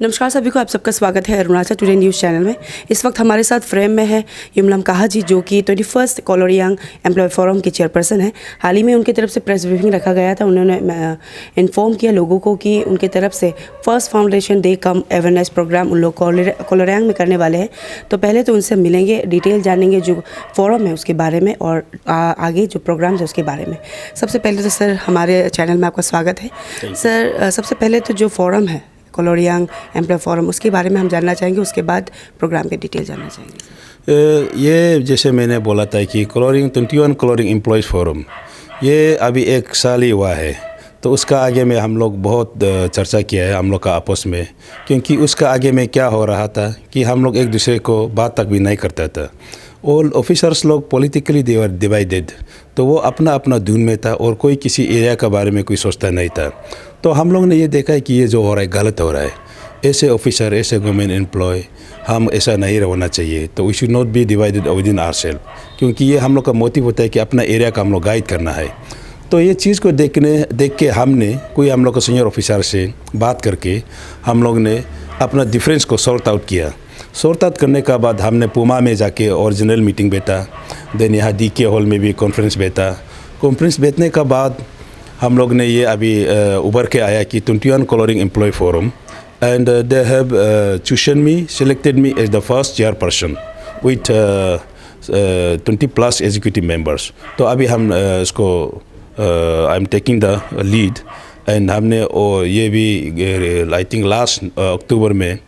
नमस्कार सभी को, आप सबका स्वागत है अरुणाचल टुडे न्यूज़ चैनल में। इस वक्त हमारे साथ फ्रेम में है युमलम काहा जी, जो कि 21st कोलोरियांग एम्प्लॉय फोरम के चेयरपर्सन हैं। हाल ही में उनकी तरफ से प्रेस ब्रीफिंग रखा गया था। उन्होंने इन्फॉर्म किया लोगों को कि उनकी तरफ से फर्स्ट फाउंडेशन डे कम अवेयरनेस प्रोग्राम उन लोग कोलोरियांग में करने वाले हैं। तो पहले तो उनसे मिलेंगे, डिटेल जानेंगे जो फोरम है उसके बारे में और आगे जो प्रोग्राम है उसके बारे में। सबसे पहले तो सर हमारे चैनल में आपका स्वागत है। सर सबसे पहले तो जो फोरम है कोलोरियांग एम्प्लॉय फोरम, उसके बारे में हम जानना चाहेंगे, उसके बाद प्रोग्राम के डिटेल जानना चाहेंगे। ये जैसे मैंने बोला था कि कोलोरियांग 21 कोलोरियांग एम्प्लॉयज़ फोरम ये अभी 1 साल ही हुआ है। तो उसका आगे में हम लोग बहुत चर्चा किया है हम लोग का आपस में, क्योंकि उसका आगे में क्या हो रहा था कि हम लोग एक दूसरे को बात तक भी नहीं करता था। ऑल ऑफिसर्स लोग पॉलिटिकली दे वर डिवाइडेड, तो वो अपना अपना धुन में था और कोई किसी एरिया के बारे में कोई सोचता नहीं था। तो हम लोग ने ये देखा है कि ये जो हो रहा है गलत हो रहा है। ऐसे ऑफिसर, ऐसे गवर्नमेंट एम्प्लॉय, हम ऐसा नहीं होना चाहिए। तो we should not be divided within ourself, क्योंकि ये हम लोग का मोटिव होता है कि अपना एरिया का हम लोग गाइड करना है। तो ये चीज़ को देख के हमने कोई हम लोग का सीनियर ऑफिसर से बात करके हम लोग ने अपना डिफरेंस को सॉर्ट आउट किया। सॉर्ट आउट करने के बाद हमने पुमा में जाके ओरिजिनल मीटिंग बैठा, देन यहाँ DK हॉल में भी कॉन्फ्रेंस बैठा। कॉन्फ्रेंस बैठने के बाद हम लोग ने ये अभी उभर के आया कि 21 Koloriang employee forum and they have chosen me, selected me as the first chairperson with 20+ executive members. तो अभी हम इसको I am taking the lead and हमने ये भी आई थिंक लास्ट अक्टूबर में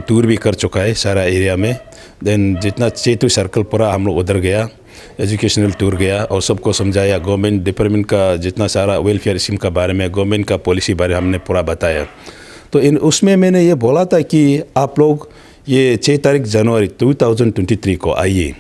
टूर भी कर चुका है सारा एरिया में। देन जितना चेतु सर्कल पूरा हम लोग उधर गया, एजुकेशनल टूर गया और सबको समझाया गवर्नमेंट डिपार्टमेंट का जितना सारा वेलफेयर स्कीम का बारे में, गवर्नमेंट का पॉलिसी बारे में हमने पूरा बताया। तो उसमें मैंने ये बोला था कि आप लोग ये 6 तारीख जनवरी 2023 को आइए,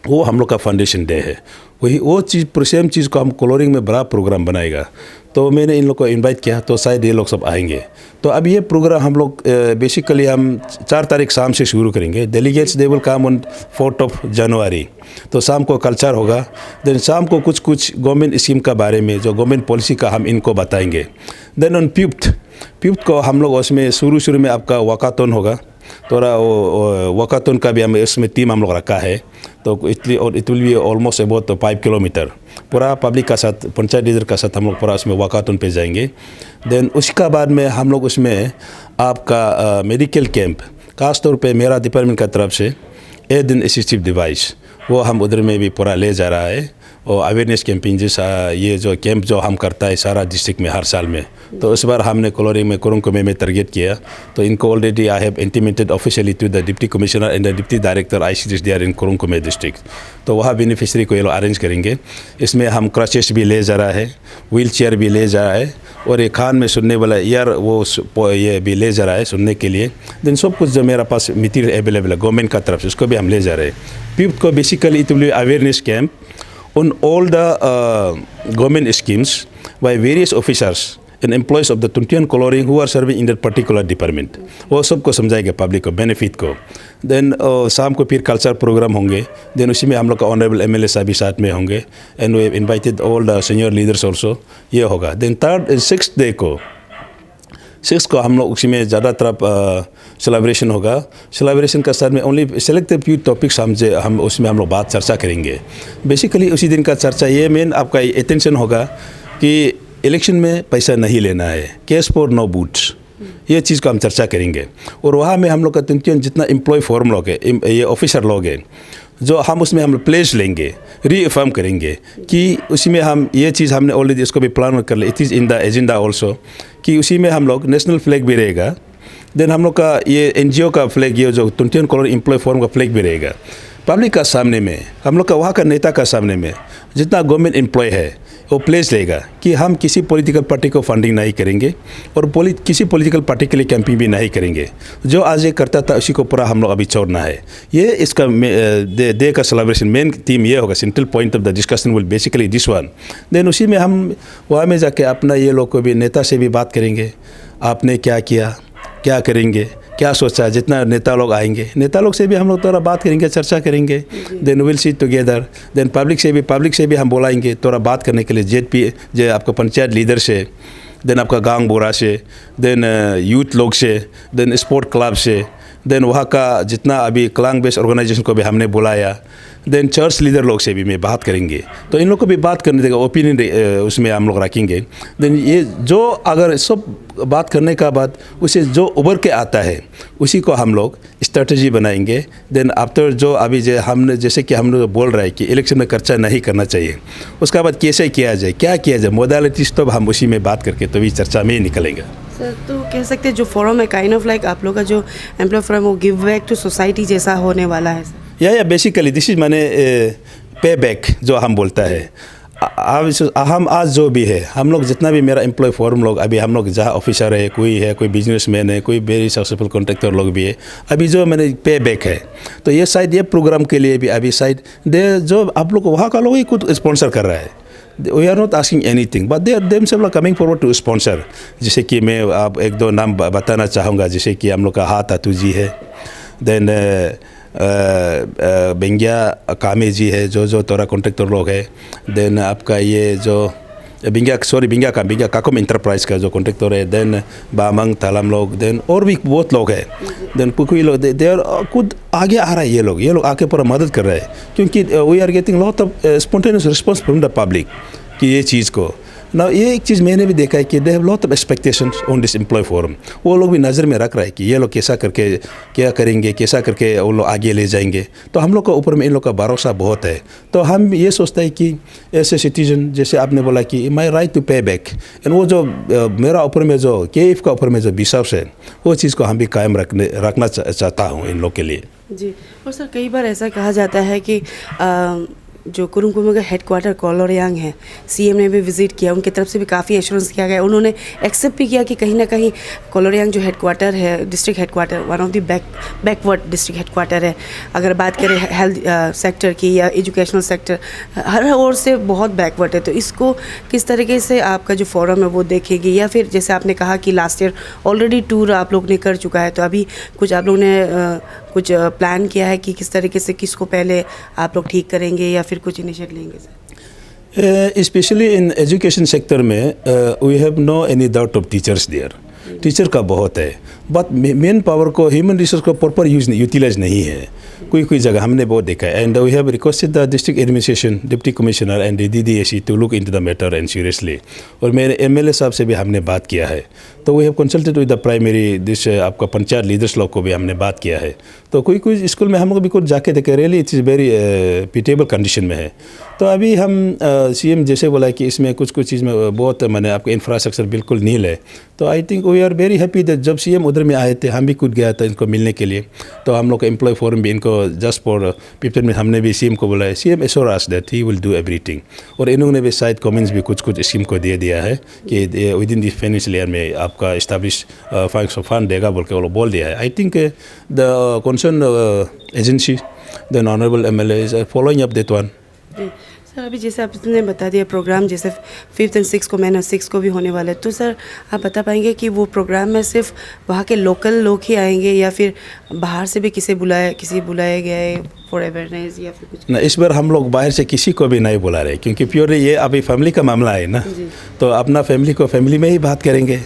वो हम लोग का फाउंडेशन डे है। वो चीज़ सेम चीज़ को हम कोलोरियांग में बड़ा प्रोग्राम बनाएगा। तो मैंने इन लोग को इनवाइट किया, तो शायद ये लोग सब आएंगे। तो अब ये प्रोग्राम हम लोग बेसिकली हम 4 तारीख शाम से शुरू करेंगे। Delegates they will come on 4 जनवरी। तो शाम को कल्चर होगा, देन शाम को कुछ गवर्नमेंट स्कीम का बारे में, जो गवर्नमेंट पॉलिसी का हम इनको बताएंगे। देन ऑन 5th को हम लोग उसमें शुरू में आपका वॉकाथॉन होगा। थोड़ा वो वॉकाथॉन का भी हम इसमें टीम हम लोग रखा है। तो it will be almost about 5 kilometre पूरा पब्लिक का साथ, पंचायत लीडर का साथ हम लोग पूरा उसमें वॉकाथॉन पे जाएंगे। देन उसका बाद में हम लोग उसमें आपका मेडिकल कैंप, खास तौर पे मेरा डिपार्टमेंट का तरफ से 8 दिन असिस्टिव डिवाइस, वो हम उधर में भी पूरा ले जा रहा है। और अवेयरनेस कैंपिंग जैसा ये जो कैंप जो हम करता है सारा डिस्ट्रिक्ट में हर साल में, तो इस बार हमने कोलोरियांग में कुरुंगकुमे में टारगेट किया। तो इनको already I have intimated officially to the deputy commissioner and the deputy director ICDR in Kurung Kumey district. तो वहाँ बेनिफिशरी को ये लोग अरेंज करेंगे। इसमें हम क्रचेस भी ले जा रहा है, व्हील चेयर भी ले जा रहा है, और ये कान में सुनने वाला ईयर वो ये भी ले जा रहा है सुनने के लिए। देन सब कुछ जो मेरा पास मटीरियल अवेलेबल है गवर्नमेंट का तरफ से, उसको भी हम ले जा रहे हैं। 5th को basically it will be awareness camp on all the government schemes by various officers and employees of the 21 Koloriang who are serving in that particular department। वो सबको समझाएगा पब्लिक को, बेनिफिट को। देन शाम को फिर कल्चर प्रोग्राम होंगे। Then उसी में हम लोग का ऑनरेबल MLA साहब भी साथ में होंगे and we have invited all the senior leaders also. ये होगा। Then 3rd and 6th day को 6 को हम लोग उसी में ज़्यादा तरफ सेलिब्रेशन होगा। सेलिब्रेशन का साथ में ओनली सेलेक्टेड फ्यू टॉपिक्स हम उसमें हम लोग बात चर्चा करेंगे। बेसिकली उसी दिन का चर्चा ये मेन आपका अटेंशन होगा कि इलेक्शन में पैसा नहीं लेना है, कैश फॉर नो वोट्स, ये चीज़ को हम चर्चा करेंगे। और वहाँ में हम लोग का 21 जितना एम्प्लॉय फोरम लोग हैं, ये ऑफिसर लोग हैं, जो हम उसमें हम प्लेज लेंगे, रीअफर्म करेंगे कि उसी में हम ये चीज़ हमने ऑलरेडी इसको भी प्लान कर लिया, it is in the agenda also, कि उसी में हम लोग नेशनल फ्लैग भी रहेगा। देन हम लोग का ये NGO का फ्लैग, ये जो 21 कोलोरियांग एम्प्लॉय फोरम का फ्लैग भी रहेगा। पब्लिक का सामने में, हम लोग का वहाँ का नेता का सामने में जितना गवर्नमेंट एम्प्लॉय है वो प्लेस लेगा कि हम किसी पॉलिटिकल पार्टी को फंडिंग नहीं करेंगे और किसी पॉलिटिकल पार्टी के लिए कैंपिंग भी नहीं करेंगे। जो आज ये करता था उसी को पूरा हम लोग अभी छोड़ना है। ये इसका डे का सेलिब्रेशन मेन थीम ये होगा, central point of the discussion will basically this one. Then उसी में हम वहाँ में जाके अपना ये लोग को भी, नेता से भी बात करेंगे, आपने क्या किया, क्या करेंगे, क्या सोचा। जितना नेता लोग आएंगे, नेता लोग से भी हम लोग थोड़ा बात करेंगे, चर्चा करेंगे। Then will sit together. Then public से भी हम बुलाएंगे थोड़ा बात करने के लिए, ZP जो आपका पंचायत लीडर से, देन आपका गांव बोरा से, देन यूथ लोग से, देन स्पोर्ट क्लब से, देन वहाँ का जितना अभी क्लांग बेस्ड ऑर्गेनाइजेशन को भी हमने बुलाया, देन चर्च लीडर लोग से भी मैं बात करेंगे। तो इन लोग को भी बात करने देगा, ओपिनियन उसमें हम लोग रखेंगे। देन ये जो अगर सब बात करने का बाद उसे जो उभर के आता है उसी को हम लोग स्ट्रेटजी बनाएंगे। देन आफ्टर जो अभी हमने जैसे कि हम लोग बोल रहे हैं कि इलेक्शन में खर्चा नहीं करना चाहिए, उसका बाद कैसे किया जाए, क्या किया जाए, मोडालिटीज़ तो हम उसी में बात करके तो भी चर्चा में ही निकलेंगे। सर तो कह सकते हैं जो फोरम है काइंड ऑफ लाइक आप लोग का जो एम्प्लॉय फोरम वो गिव बैक टू सोसाइटी जैसा होने वाला है सर। या बेसिकली दिस इज माने पे बैक जो हम बोलता है। हम आज जो भी है हम लोग जितना भी मेरा एम्प्लॉय फोरम लोग अभी हम लोग जहाँ ऑफिसर है, कोई बिजनेसमैन है, कोई वेरी सक्सेसफुल कॉन्ट्रैक्टर लोग भी है, अभी जो मैंने पे बैक है तो ये शायद ये प्रोग्राम के लिए भी अभी शायद जो आप लोग वहाँ का लोग ही खुद स्पॉन्सर कर रहा है। We are not asking anything but they are themselves are coming forward to sponsor. जैसे कि मैं आप एक दो नाम बताना चाहूँगा, जैसे कि हम लोग का हाथ तातू जी है, देन बेंगिया कामे जी है, जो तोरा कॉन्ट्रैक्टर लोग है, देन आपका ये जो बेंगिया काकोम इंटरप्राइज का जो कॉन्ट्रैक्टर है, देन बामंग तालम लोग, देन और भी बहुत लोग हैं, देन कुछ लोग दे खुद आगे आ रहा है। ये लोग आके पूरा मदद कर रहे हैं क्योंकि we are getting lot of spontaneous response from the public कि ये चीज़ को ना। ये एक चीज़ मैंने भी देखा है कि they have lot of expectations on this employee forum. वो लोग भी नज़र में रख रहा है कि ये लोग कैसा करके क्या करेंगे, कैसा करके वो लोग आगे ले जाएंगे। तो हम लोग के ऊपर में इन लोग का भरोसा बहुत है। तो हम ये सोचते हैं कि ऐसे सिटीजन जैसे आपने बोला कि माई राइट टू पे बैक, एंड वो जो मेरा ऊपर में जो KF का ऊपर में जो विश्वास है वो चीज़ को हम भी कायम रखना चाहता हूँ इन लोग के लिए। जी। और सर कई बार ऐसा कहा जाता है कि जो कुरुंग कुरुंग का हेडक्वार्टर कोलोरियांग है, सीएम ने भी विजिट किया, उनकी तरफ से भी काफ़ी एश्योरेंस किया गया, उन्होंने एक्सेप्ट भी किया कि कहीं ना कहीं कोलोरियांग जो हेडक्वार्टर है, district headquarter, one of the backward district headquarter है। अगर बात करें हेल्थ सेक्टर की या एजुकेशनल सेक्टर, हर ओर से बहुत बैकवर्ड है। तो इसको किस तरीके से आपका जो फोरम है वो देखेगी, या फिर जैसे आपने कहा कि लास्ट ईयर ऑलरेडी टूर आप लोग ने कर चुका है, तो अभी कुछ आप लोग ने कुछ प्लान किया है कि किस तरीके से किसको पहले आप लोग ठीक करेंगे या फिर कुछ इनिशिएटिव लेंगे sir? Specially in education sector में we have no any doubt of teachers there. Teacher का बहुत है, बट मेन पावर को, ह्यूमन रिसोर्स को प्रॉपर यूटिलाइज नहीं है। कोई जगह हमने बहुत देखा है, and we have requested the district administration, deputy commissioner and DDAC to look into the matter and seriously. और मेरे MLA साहब से भी हमने बात किया है। तो we have consulted with the primary this आपका पंचायत लीडर्स लोग को भी हमने बात किया है। तो कोई स्कूल में हम लोग भी कुछ जाके देखे, really it is very pitiable condition में है। तो अभी हम CM जैसे बोला कि इसमें कुछ चीज़ में बहुत मैंने आपका इंफ्रास्ट्रक्चर बिल्कुल नील है। तो I think we are very happy that जब CM उधर में आए थे हम भी खुद गया था इनको मिलने के लिए। तो हम लोग का एम्प्लॉय फोरम भी इनको जस्ट फॉर 15 मिनट हमने भी CM को बोला है। CM assure us that he will do everything. और इन्होंने भी शायद कमेंट्स भी कुछ स्कीम को दे दिया है कि with in this financial year में आपका इस्टेब्लिश फंड देगा बोल के वो बोल दिया है। I think the concern agency, the honourable MLA is following up that one. Sir अभी जैसे आपने बता दिया प्रोग्राम जैसे 5th and 6th को, मैंने 6 को भी होने वाला है, तो सर आप बता पाएंगे कि वो प्रोग्राम में सिर्फ वहाँ के लोकल लोग ही आएंगे या फिर बाहर से भी किसी बुलाया गया है फॉर अवेयरनेस या फिर कुछ? ना, इस बार हम लोग बाहर से किसी को भी नहीं बुला रहे क्योंकि प्योरली ये अभी फैमिली का मामला है ना। तो अपना फैमिली में ही बात करेंगे,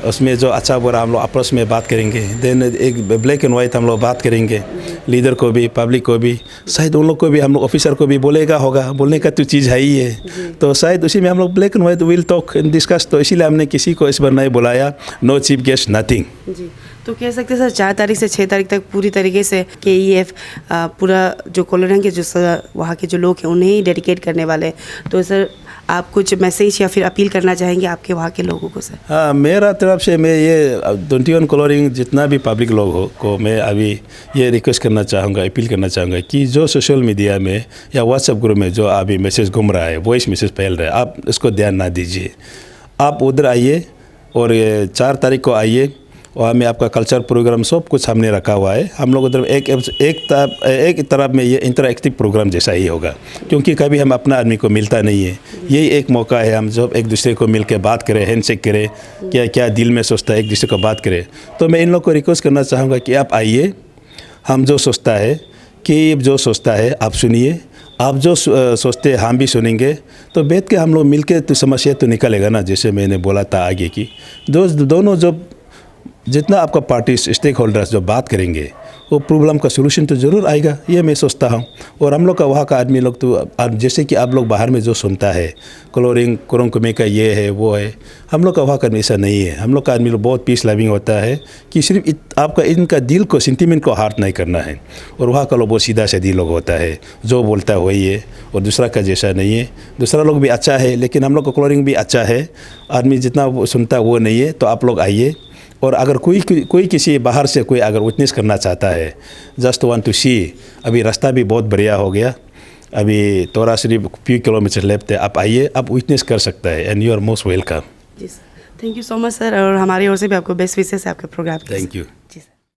उसमें जो अच्छा बुरा हम लोग आपस में बात करेंगे। देन एक ब्लैक एंड वाइट हम लोग बात करेंगे, लीडर को भी, पब्लिक को भी, शायद उन लोग को भी, हम लोग ऑफिसर को भी बोलने का तो चीज़ है ही है। तो शायद उसी में हम लोग black and white will talk and discuss. तो इसीलिए हमने किसी को इस बार नहीं बुलाया, नो चीफ गेस्ट, नथिंग। जी। तो कह सकते हैं सर 4 तारीख से 6 तारीख तक पूरी तरीके से KEF पूरा जो कोलोरियांग के जो वहाँ के जो लोग हैं उन्हें ही डेडिकेट करने वाले हैं। तो सर आप कुछ मैसेज या फिर अपील करना चाहेंगे आपके वहाँ के लोगों को सर? हाँ, मेरा तरफ से मैं ये 21 कोलोरियांग जितना भी पब्लिक लोग हो को मैं अभी ये रिक्वेस्ट करना चाहूँगा, अपील करना चाहूँगा कि जो सोशल मीडिया में या व्हाट्सएप ग्रुप में जो अभी मैसेज घूम रहा है, वॉइस मैसेज फैल रहा है, आप इसको ध्यान ना दीजिए। आप उधर आइए और 4 तारीख को आइए, वहाँ में आपका कल्चर प्रोग्राम सब कुछ हमने रखा हुआ है। हम लोग उधर एक तरफ में ये इंटरएक्टिव प्रोग्राम जैसा ही होगा क्योंकि कभी हम अपना आदमी को मिलता नहीं है। यही एक मौका है हम जब एक दूसरे को मिल के बात करें, हैंडशेक करें, क्या दिल में सोचता है एक दूसरे को बात करें। तो मैं इन लोग को रिक्वेस्ट करना चाहूँगा कि आप आइए, हम जो सोचता है कि जो सोचता है आप सुनिए, आप जो सोचते हैं हम भी सुनेंगे, तो बैठ के हम लोग मिलके तो समस्या तो निकलेगा ना। जैसे मैंने बोला था आगे की दोनों जो जितना आपका पार्टी स्टेक होल्डर्स जो बात करेंगे वो प्रॉब्लम का सोल्यूशन तो ज़रूर आएगा, ये मैं सोचता हूँ। और हम लोग का वहाँ का आदमी लोग तो अब जैसे कि आप लोग बाहर में जो सुनता है क्लोरिंग कुरंकुमे का ये है वो है, हम लोग का वहाँ का ऐसा नहीं है। हम लोग का आदमी लोग बहुत पीस लविंग होता है कि सिर्फ आपका इनका दिल को सेंटीमेंट को हार्ट नहीं करना है। और वहाँ का लोग बहुत सीधा सादी लोग होता है, जो बोलता है वही है और दूसरा का जैसा नहीं है। दूसरा लोग भी अच्छा है लेकिन हम लोग का क्लोरिंग भी अच्छा है, आदमी जितना सुनता है वो नहीं है। तो आप लोग आइए, और अगर कोई किसी बाहर से कोई अगर विटनेस करना चाहता है, जस्ट वांट टू सी, अभी रास्ता भी बहुत बढ़िया हो गया, अभी थोड़ा सिर्फ फ्यू किलोमीटर लेफ्ट है, आप आइए, आप विटनेस कर सकता है and you are most welcome. जी sir, thank you so much sir, और हमारी ओर से भी आपको बेस्ट विशेस है आपके प्रोग्राम के लिए। Thank you. जी सर।